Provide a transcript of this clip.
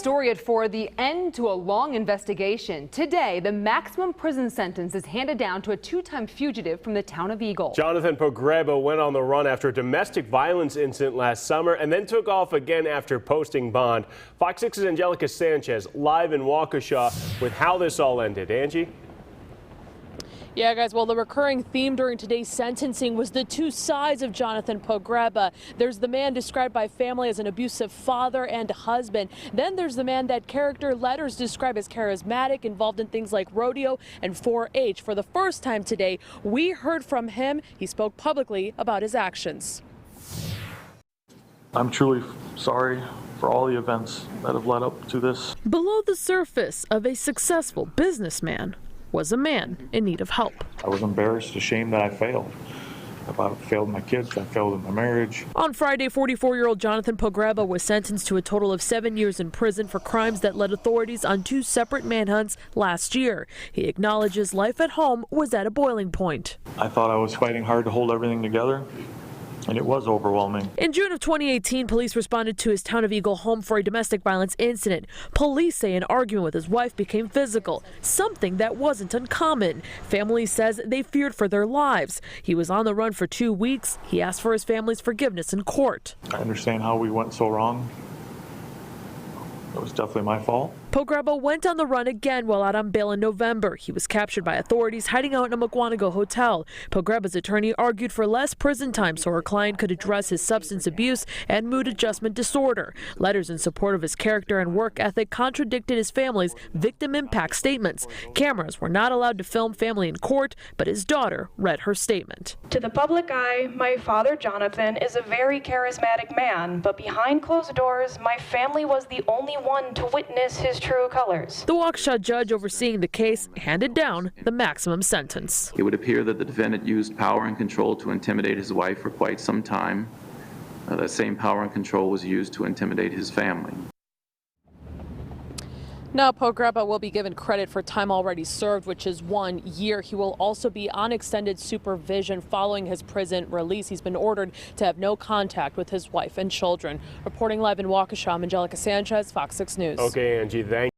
Story at 4, the end to a long investigation. Today, the maximum prison sentence is handed down to a two-time fugitive from the town of Eagle. Jonathan Pogreba went on the run after a domestic violence incident last summer and then took off again after posting bond. Fox 6's Angelica Sanchez live in Waukesha with how this all ended. Angie? Yeah, guys, well, the recurring theme during today's sentencing was the two sides of Jonathan Pogreba. There's the man described by family as an abusive father and husband. Then there's the man that character letters describe as charismatic, involved in things like rodeo and 4-H. For the first time today, we heard from him. He spoke publicly about his actions. I'm truly sorry for all the events that have led up to this. Below the surface of a successful businessman was a man in need of help. I was embarrassed, ashamed that I failed. I failed my kids, I failed in my marriage. On Friday, 44-year-old Jonathan Pogreba was sentenced to a total of 7 years in prison for crimes that led authorities on two separate manhunts last year. He acknowledges life at home was at a boiling point. I thought I was fighting hard to hold everything together, and it was overwhelming. In June of 2018, police responded to his town of Eagle home for a domestic violence incident. Police say an argument with his wife became physical, something that wasn't uncommon. Family says they feared for their lives. He was on the run for 2 weeks. He asked for his family's forgiveness in court. I understand how we went so wrong. It was definitely my fault. Pogreba went on the run again while out on bail in November. He was captured by authorities hiding out in a McWanago hotel. Pogreba's attorney argued for less prison time so her client could address his substance abuse and mood adjustment disorder. Letters in support of his character and work ethic contradicted his family's victim impact statements. Cameras were not allowed to film family in court, but his daughter read her statement. To the public eye, my father Jonathan is a very charismatic man, but behind closed doors, my family was the only one to witness his true colors. The Waukesha judge overseeing the case handed down the maximum sentence. It would appear that the defendant used power and control to intimidate his wife for quite some time. That same power and control was used to intimidate his family. Now, Pogreba will be given credit for time already served, which is 1 year. He will also be on extended supervision following his prison release. He's been ordered to have no contact with his wife and children. Reporting live in Waukesha, I'm Angelica Sanchez, Fox 6 News. Okay, Angie, thank you.